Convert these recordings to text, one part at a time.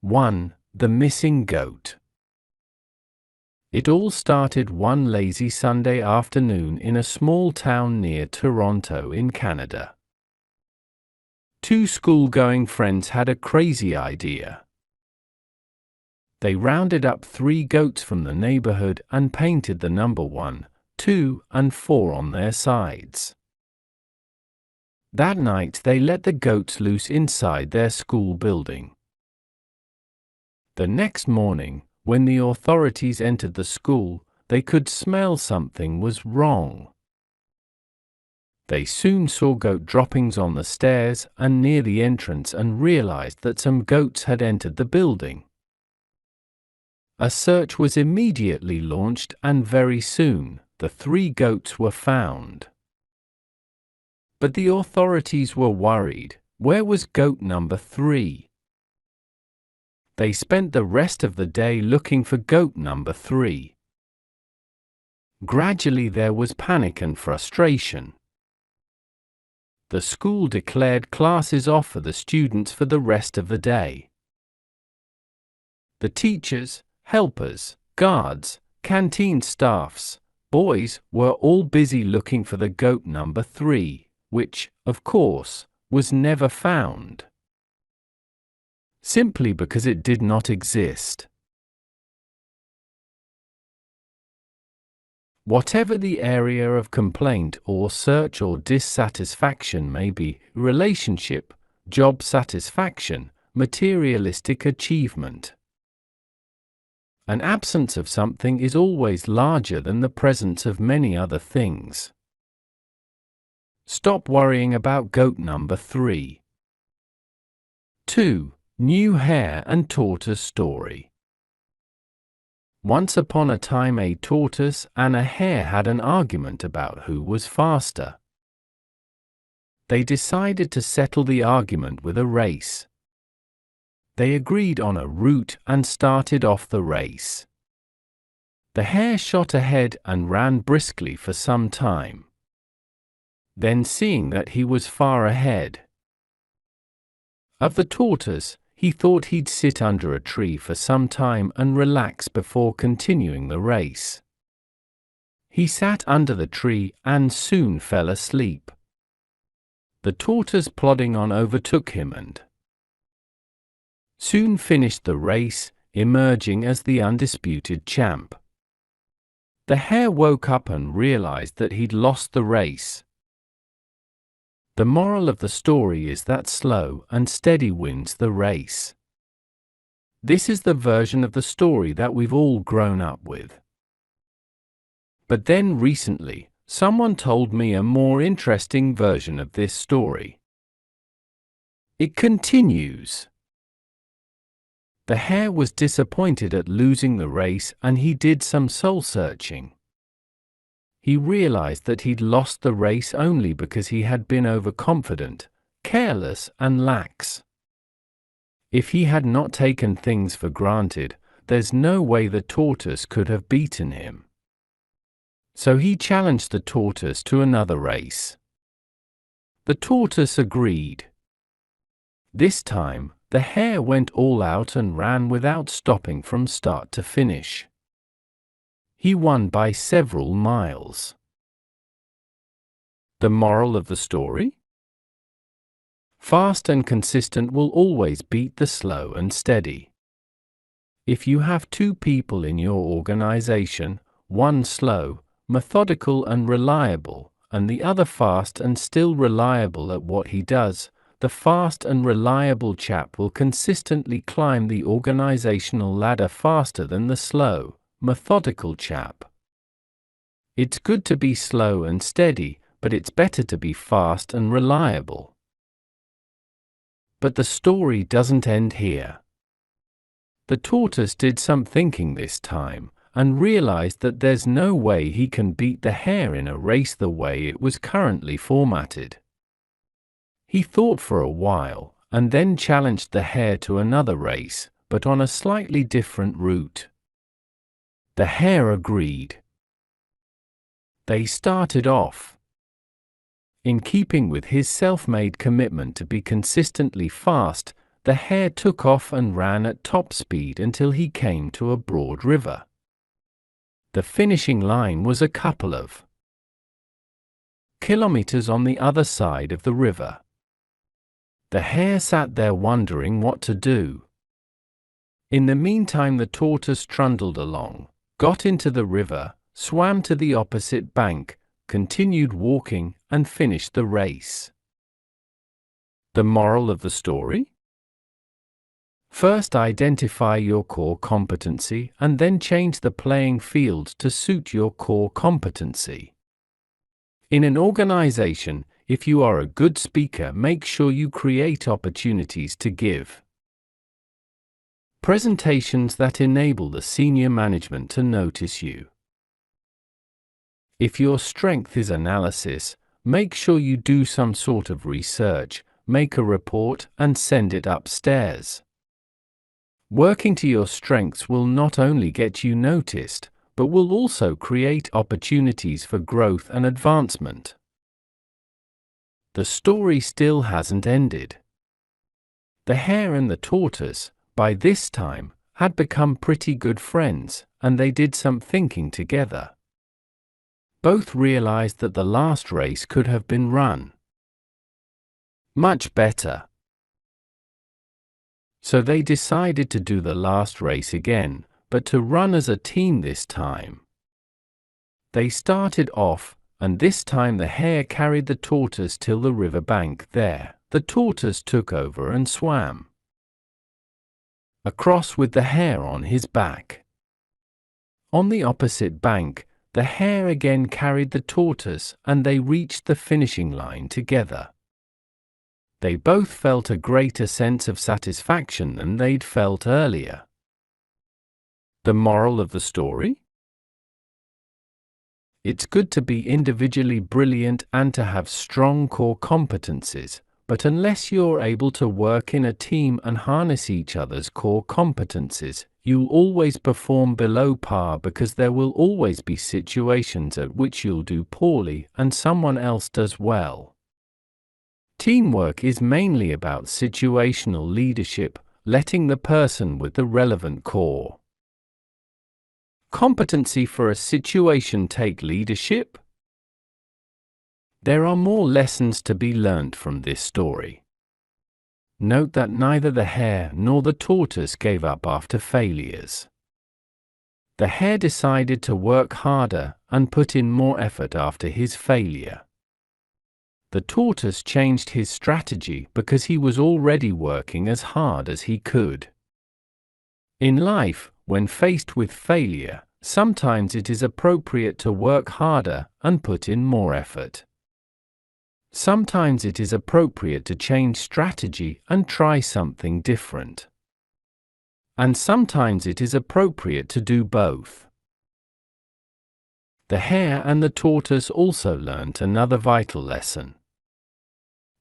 1. The Missing Goat. It all started one lazy Sunday afternoon in a small town near Toronto in Canada. Two school-going friends had a crazy idea. They rounded up 3 goats from the neighborhood and painted the number 1, 2, and 4 on their sides. That night they let the goats loose inside their school building. The next morning, when the authorities entered the school, they could smell something was wrong. They soon saw goat droppings on the stairs and near the entrance and realized that some goats had entered the building. A search was immediately launched and very soon, the 3 goats were found. But the authorities were worried. Where was goat number 3? They spent the rest of the day looking for goat number 3. Gradually there was panic and frustration. The school declared classes off for the students for the rest of the day. The teachers, helpers, guards, canteen staffs, boys were all busy looking for the goat number 3, which, of course, was never found. Simply because it did not exist. Whatever the area of complaint or search or dissatisfaction may be, relationship, job satisfaction, materialistic achievement, an absence of something is always larger than the presence of many other things. Stop worrying about goat number 3. 2. New hare and tortoise story. Once upon a time a tortoise and a hare had an argument about who was faster. They decided to settle the argument with a race. They agreed on a route and started off the race. The hare shot ahead and ran briskly for some time. Then, seeing that he was far ahead of the tortoise, he thought he'd sit under a tree for some time and relax before continuing the race. He sat under the tree and soon fell asleep. The tortoise plodding on overtook him and soon finished the race, emerging as the undisputed champ. The hare woke up and realized that he'd lost the race. The moral of the story is that slow and steady wins the race. This is the version of the story that we've all grown up with. But then recently, someone told me a more interesting version of this story. It continues. The hare was disappointed at losing the race and he did some soul-searching. He realized that he'd lost the race only because he had been overconfident, careless, and lax. If he had not taken things for granted, there's no way the tortoise could have beaten him. So he challenged the tortoise to another race. The tortoise agreed. This time, the hare went all out and ran without stopping from start to finish. He won by several miles. The moral of the story? Fast and consistent will always beat the slow and steady. If you have 2 people in your organization, one slow, methodical and reliable, and the other fast and still reliable at what he does, the fast and reliable chap will consistently climb the organizational ladder faster than the slow, methodical chap. It's good to be slow and steady, but it's better to be fast and reliable. But the story doesn't end here. The tortoise did some thinking this time, and realized that there's no way he can beat the hare in a race the way it was currently formatted. He thought for a while, and then challenged the hare to another race, but on a slightly different route. The hare agreed. They started off. In keeping with his self-made commitment to be consistently fast, the hare took off and ran at top speed until he came to a broad river. The finishing line was a couple of kilometers on the other side of the river. The hare sat there wondering what to do. In the meantime, the tortoise trundled along, got into the river, swam to the opposite bank, continued walking, and finished the race. The moral of the story? First, identify your core competency and then change the playing field to suit your core competency. In an organization, if you are a good speaker, make sure you create opportunities to give presentations that enable the senior management to notice you. If your strength is analysis, make sure you do some sort of research, make a report, and send it upstairs. Working to your strengths will not only get you noticed, but will also create opportunities for growth and advancement. The story still hasn't ended. The hare and the tortoise, by this time, had become pretty good friends, and they did some thinking together. Both realized that the last race could have been run much better. So they decided to do the last race again, but to run as a team this time. They started off, and this time the hare carried the tortoise till the river bank. There, the tortoise took over and swam across with the hare on his back. On the opposite bank, the hare again carried the tortoise, and they reached the finishing line together. They both felt a greater sense of satisfaction than they'd felt earlier. The moral of the story? It's good to be individually brilliant and to have strong core competencies, but unless you're able to work in a team and harness each other's core competencies, you'll always perform below par, because there will always be situations at which you'll do poorly and someone else does well. Teamwork is mainly about situational leadership, letting the person with the relevant core competency for a situation take leadership. There are more lessons to be learned from this story. Note that neither the hare nor the tortoise gave up after failures. The hare decided to work harder and put in more effort after his failure. The tortoise changed his strategy because he was already working as hard as he could. In life, when faced with failure, sometimes it is appropriate to work harder and put in more effort. Sometimes it is appropriate to change strategy and try something different. And sometimes it is appropriate to do both. The hare and the tortoise also learnt another vital lesson.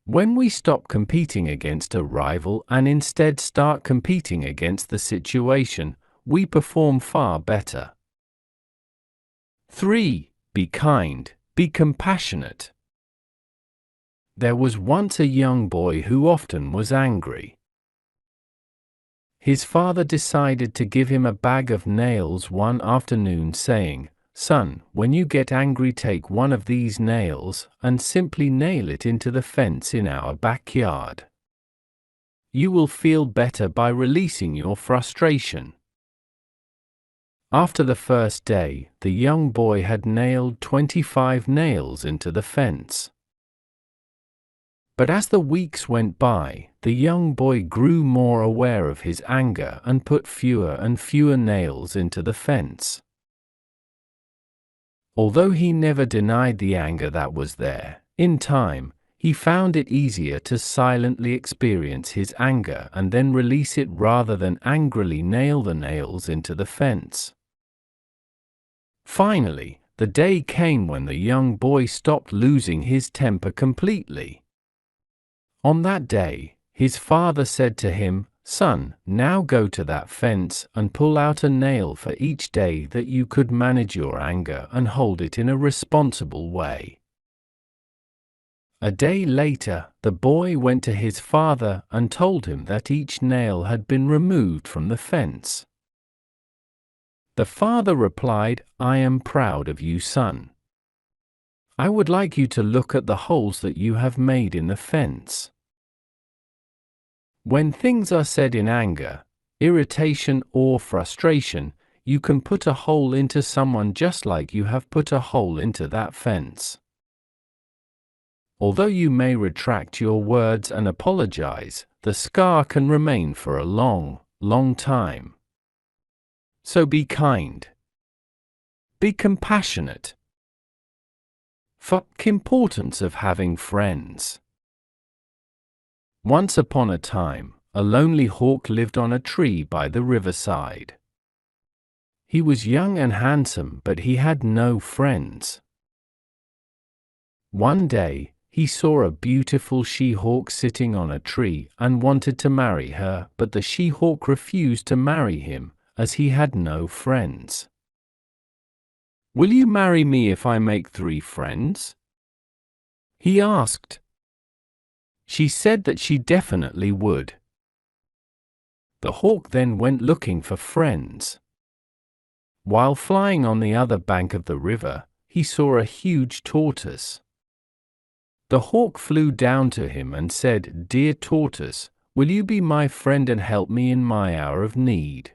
When we stop competing against a rival and instead start competing against the situation, we perform far better. 3. Be kind, be compassionate. There was once a young boy who often was angry. His father decided to give him a bag of nails one afternoon, saying, "Son, when you get angry, take one of these nails and simply nail it into the fence in our backyard. You will feel better by releasing your frustration." After the first day, the young boy had nailed 25 nails into the fence. But as the weeks went by, the young boy grew more aware of his anger and put fewer and fewer nails into the fence. Although he never denied the anger that was there, in time, he found it easier to silently experience his anger and then release it rather than angrily nail the nails into the fence. Finally, the day came when the young boy stopped losing his temper completely. On that day, his father said to him, "Son, now go to that fence and pull out a nail for each day that you could manage your anger and hold it in a responsible way. A day later, the boy went to his father and told him that each nail had been removed from the fence. The father replied, "I am proud of you, son. I would like you to look at the holes that you have made in the fence." When things are said in anger, irritation, or frustration, you can put a hole into someone just like you have put a hole into that fence. Although you may retract your words and apologize, the scar can remain for a long, long time. So be kind. Be compassionate. Importance of having friends. Once upon a time, a lonely hawk lived on a tree by the riverside. He was young and handsome, but he had no friends. One day, he saw a beautiful she-hawk sitting on a tree and wanted to marry her, but the she-hawk refused to marry him, as he had no friends. "Will you marry me if I make 3 friends?" he asked. She said that she definitely would. The hawk then went looking for friends. While flying on the other bank of the river, he saw a huge tortoise. The hawk flew down to him and said, "Dear tortoise, will you be my friend and help me in my hour of need?"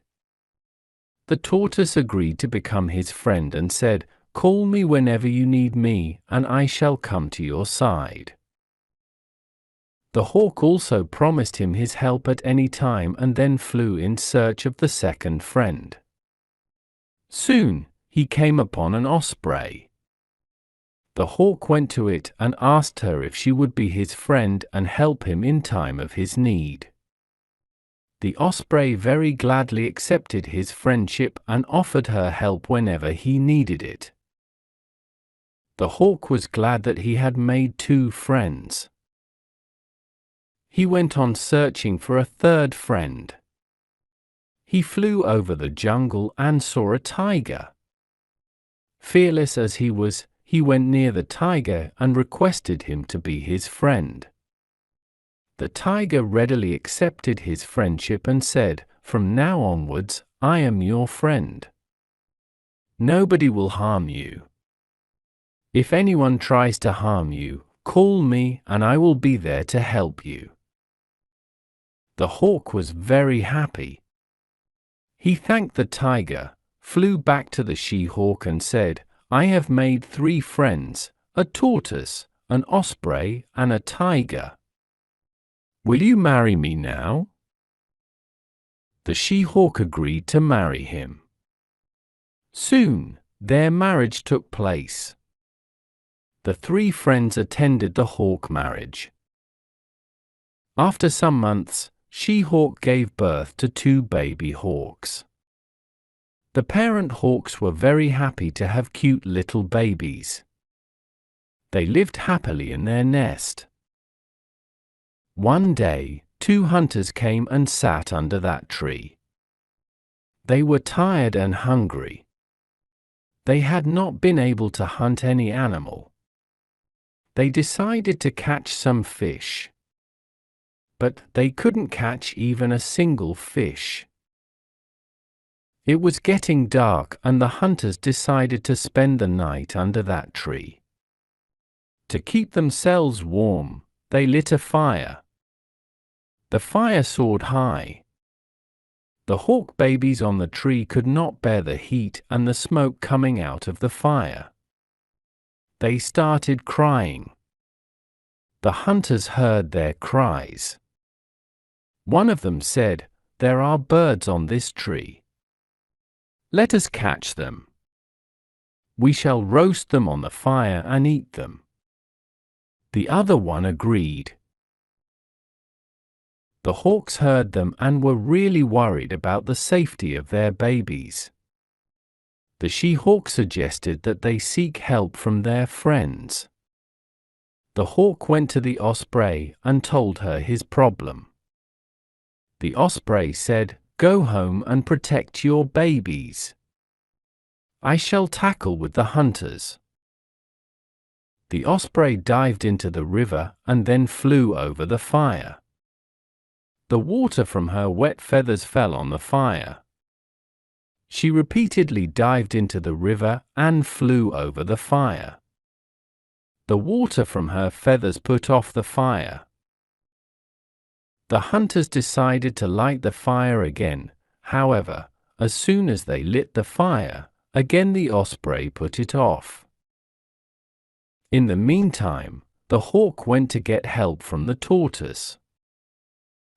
The tortoise agreed to become his friend and said, "Call me whenever you need me, and I shall come to your side." The hawk also promised him his help at any time and then flew in search of the second friend. Soon, he came upon an osprey. The hawk went to it and asked her if she would be his friend and help him in time of his need. The osprey very gladly accepted his friendship and offered her help whenever he needed it. The hawk was glad that he had made 2 friends. He went on searching for a third friend. He flew over the jungle and saw a tiger. Fearless as he was, he went near the tiger and requested him to be his friend. The tiger readily accepted his friendship and said, "From now onwards, I am your friend. Nobody will harm you. If anyone tries to harm you, call me and I will be there to help you." The hawk was very happy. He thanked the tiger, flew back to the she-hawk and said, "I have made 3 friends, a tortoise, an osprey, and a tiger. Will you marry me now?" The she-hawk agreed to marry him. Soon, their marriage took place. The 3 friends attended the hawk marriage. After some months, she-hawk gave birth to 2 baby hawks. The parent hawks were very happy to have cute little babies. They lived happily in their nest. One day, 2 hunters came and sat under that tree. They were tired and hungry. They had not been able to hunt any animal. They decided to catch some fish. But they couldn't catch even a single fish. It was getting dark and the hunters decided to spend the night under that tree. To keep themselves warm, they lit a fire. The fire soared high. The hawk babies on the tree could not bear the heat and the smoke coming out of the fire. They started crying. The hunters heard their cries. One of them said, "There are birds on this tree. Let us catch them. We shall roast them on the fire and eat them." The other one agreed. The hawks heard them and were really worried about the safety of their babies. The she-hawk suggested that they seek help from their friends. The hawk went to the osprey and told her his problem. The osprey said, "Go home and protect your babies. I shall tackle with the hunters." The osprey dived into the river and then flew over the fire. The water from her wet feathers fell on the fire. She repeatedly dived into the river and flew over the fire. The water from her feathers put off the fire. The hunters decided to light the fire again. However, as soon as they lit the fire, again the osprey put it off. In the meantime, the hawk went to get help from the tortoise.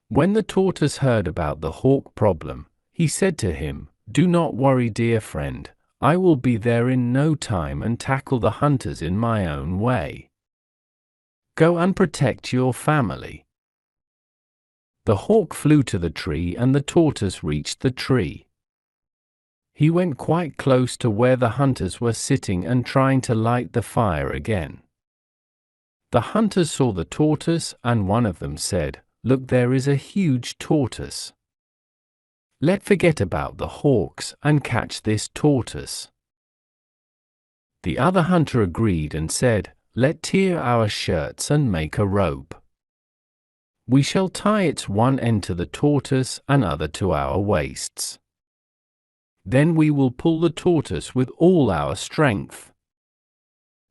When the tortoise heard about the hawk problem, he said to him, "Do not worry, dear friend, I will be there in no time and tackle the hunters in my own way. Go and protect your family." The hawk flew to the tree and the tortoise reached the tree. He went quite close to where the hunters were sitting and trying to light the fire again. The hunters saw the tortoise and one of them said, "Look, there is a huge tortoise. Let's forget about the hawks and catch this tortoise." The other hunter agreed and said, "Let's tear our shirts and make a rope. We shall tie its one end to the tortoise and other to our waists. Then we will pull the tortoise with all our strength."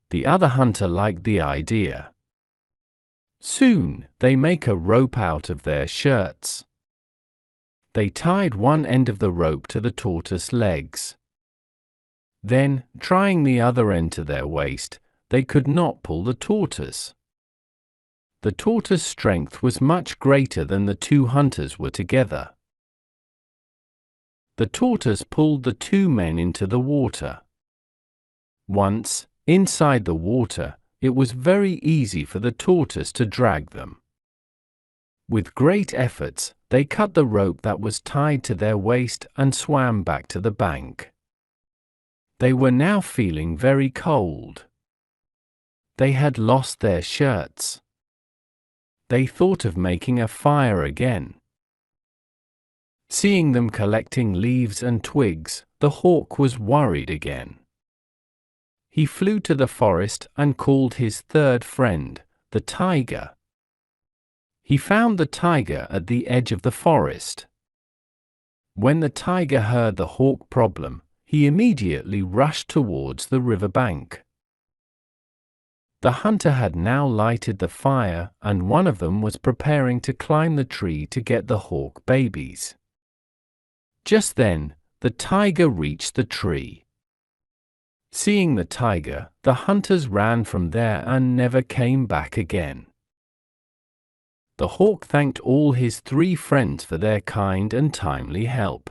The other hunter liked the idea. Soon, they make a rope out of their shirts. They tied one end of the rope to the tortoise's legs. Then, trying the other end to their waist, they could not pull the tortoise. The tortoise's strength was much greater than the two hunters were together. The tortoise pulled the two men into the water. Once, inside the water, it was very easy for the tortoise to drag them. With great efforts, they cut the rope that was tied to their waist and swam back to the bank. They were now feeling very cold. They had lost their shirts. They thought of making a fire again. Seeing them collecting leaves and twigs, the hawk was worried again. He flew to the forest and called his third friend, the tiger. He found the tiger at the edge of the forest. When the tiger heard the hawk problem, he immediately rushed towards the riverbank. The hunter had now lighted the fire, and one of them was preparing to climb the tree to get the hawk babies. Just then, the tiger reached the tree. Seeing the tiger, the hunters ran from there and never came back again. The hawk thanked all his three friends for their kind and timely help.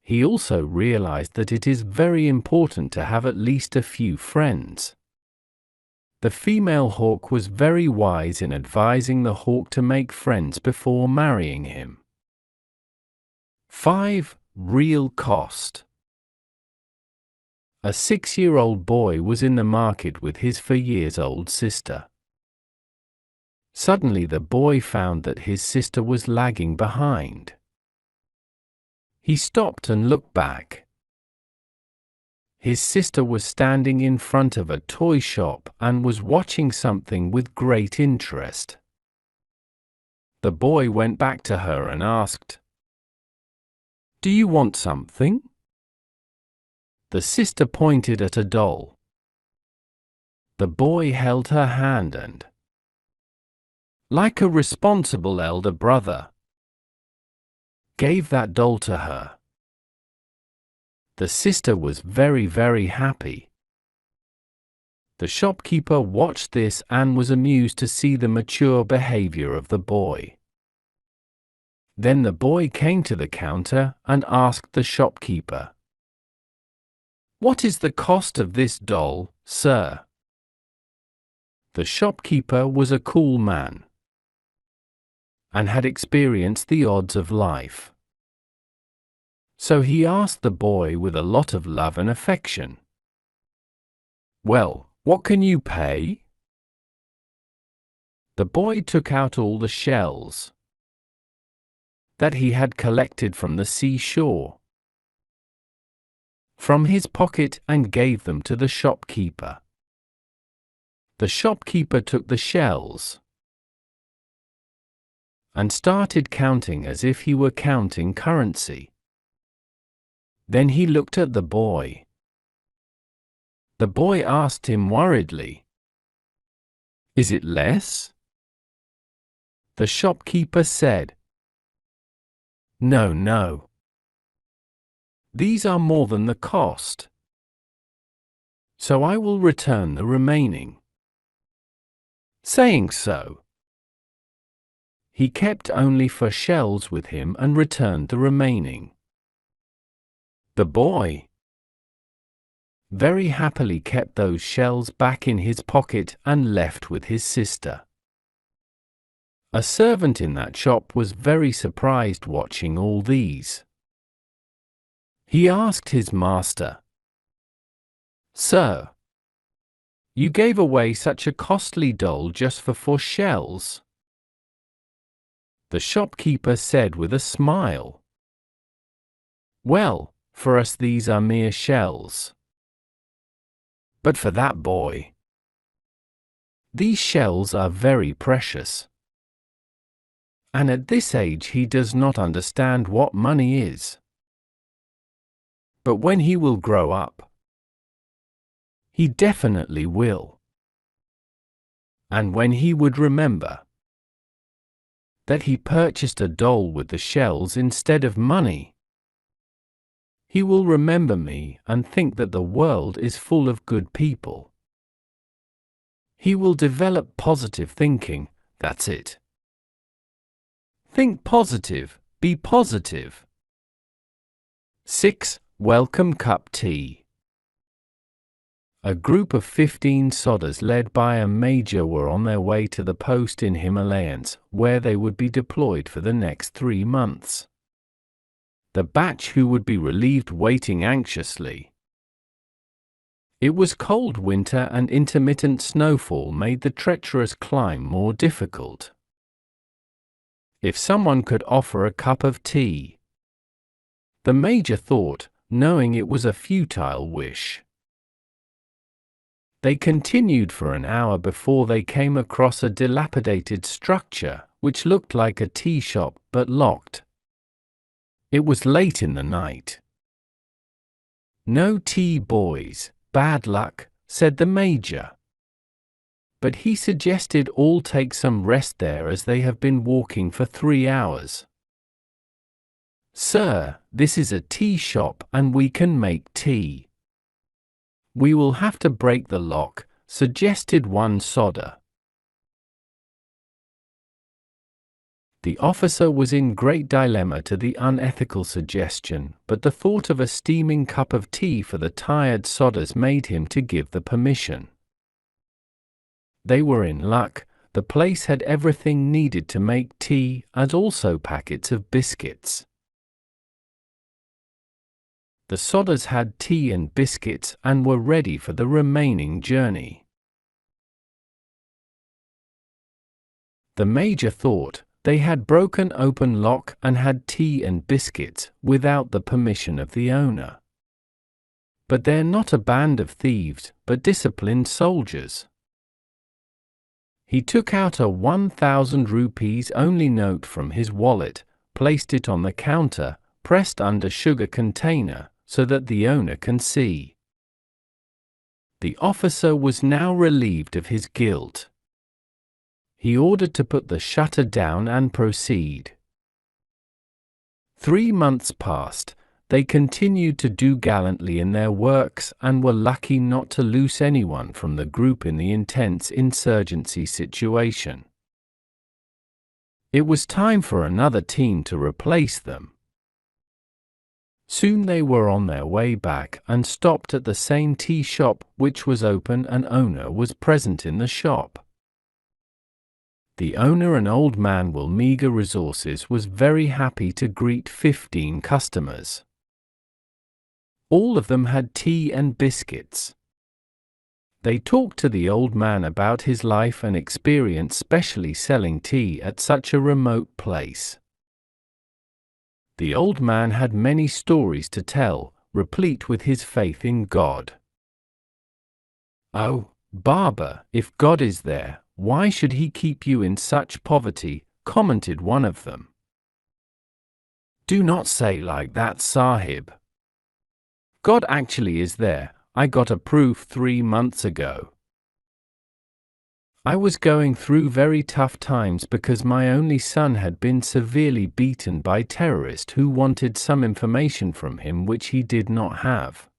He also realized that it is very important to have at least a few friends. The female hawk was very wise in advising the hawk to make friends before marrying him. 5. Real cost. A 6-year-old boy was in the market with his 4-year-old sister. Suddenly the boy found that his sister was lagging behind. He stopped and looked back. His sister was standing in front of a toy shop and was watching something with great interest. The boy went back to her and asked, "Do you want something?" The sister pointed at a doll. The boy held her hand and, like a responsible elder brother, gave that doll to her. The sister was very, very happy. The shopkeeper watched this and was amused to see the mature behavior of the boy. Then the boy came to the counter and asked the shopkeeper, "What is the cost of this doll, sir?" The shopkeeper was a cool man and had experienced the odds of life. So he asked the boy with a lot of love and affection, "Well, what can you pay?" The boy took out all the shells that he had collected from the seashore from his pocket and gave them to the shopkeeper. The shopkeeper took the shells and started counting as if he were counting currency. Then he looked at the boy. The boy asked him worriedly, "Is it less?" The shopkeeper said, "No, no. These are more than the cost. So I will return the remaining." Saying so, he kept only 4 shells with him and returned the remaining. The boy very happily kept those shells back in his pocket and left with his sister. A servant in that shop was very surprised watching all these. He asked his master, "Sir, you gave away such a costly doll just for 4 shells?" The shopkeeper said with a smile, "Well, for us these are mere shells. But for that boy, these shells are very precious. And at this age he does not understand what money is. But when he will grow up, he definitely will. And when he would remember that he purchased a doll with the shells instead of money, he will remember me and think that the world is full of good people. He will develop positive thinking, that's it. Think positive, be positive." 6. Welcome cup tea. A group of 15 sodders led by a major were on their way to the post in Himalayas, where they would be deployed for the next 3 months. The batch who would be relieved waiting anxiously. It was cold winter and intermittent snowfall made the treacherous climb more difficult. If someone could offer a cup of tea, the major thought, knowing it was a futile wish. They continued for an hour before they came across a dilapidated structure, which looked like a tea shop but locked. It was late in the night. "No tea, boys, bad luck," said the major. But he suggested all take some rest there as they have been walking for 3 hours. "Sir, this is a tea shop and we can make tea." "We will have to break the lock," suggested one sodder. The officer was in great dilemma to the unethical suggestion, but the thought of a steaming cup of tea for the tired sodders made him to give the permission. They were in luck. The place had everything needed to make tea, as also packets of biscuits. The sodders had tea and biscuits and were ready for the remaining journey. The major thought they had broken open lock and had tea and biscuits without the permission of the owner. But they're not a band of thieves, but disciplined soldiers. He took out a 1,000 rupees only note from his wallet, placed it on the counter, pressed under sugar container, so that the owner can see. The officer was now relieved of his guilt. He ordered to put the shutter down and proceed. 3 months passed. They continued to do gallantly in their works and were lucky not to lose anyone from the group in the intense insurgency situation. It was time for another team to replace them. Soon they were on their way back and stopped at the same tea shop, which was open and owner was present in the shop. The owner, an old man with meager resources, was very happy to greet 15 customers. All of them had tea and biscuits. They talked to the old man about his life and experience, especially selling tea at such a remote place. The old man had many stories to tell, replete with his faith in God. "Oh, "Baba, if God is there, why should he keep you in such poverty?" commented one of them. "Do not say like that, Sahib. God actually is there. I got a proof 3 months ago. I was going through very tough times because my only son had been severely beaten by terrorists who wanted some information from him which he did not have.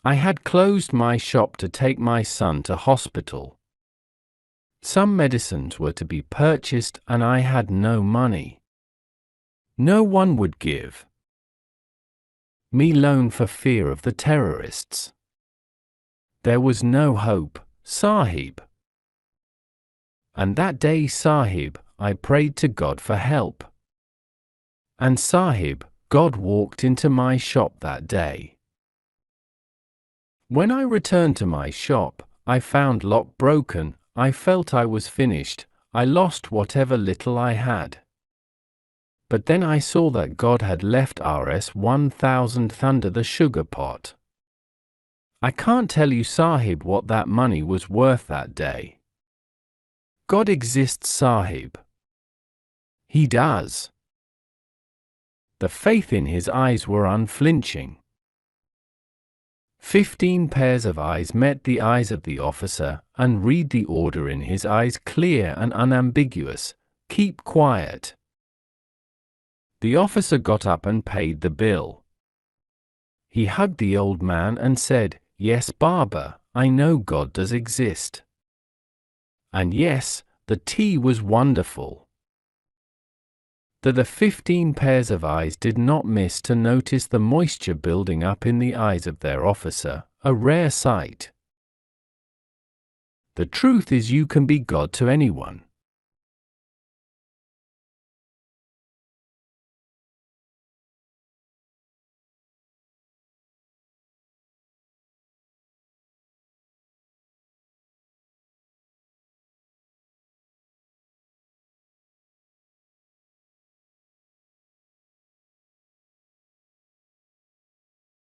I had closed my shop to take my son to hospital. Some medicines were to be purchased and I had no money. No one would give me loan for fear of the terrorists. There was no hope, Sahib. And that day, Sahib, I prayed to God for help. And Sahib, God walked into my shop that day. When I returned to my shop, I found lock broken. I felt I was finished. I lost whatever little I had. But then I saw that God had left Rs 1,000th under the sugar pot. I can't tell you, Sahib, what that money was worth that day. God exists, Sahib. He does." The faith in his eyes were unflinching. 15 pairs of eyes met the eyes of the officer, and read the order in his eyes clear and unambiguous: "Keep quiet." The officer got up and paid the bill. He hugged the old man and said, "Yes, Baba, I know God does exist. And yes, the tea was wonderful." The 15 pairs of eyes did not miss to notice the moisture building up in the eyes of their officer, a rare sight. The truth is, you can be God to anyone.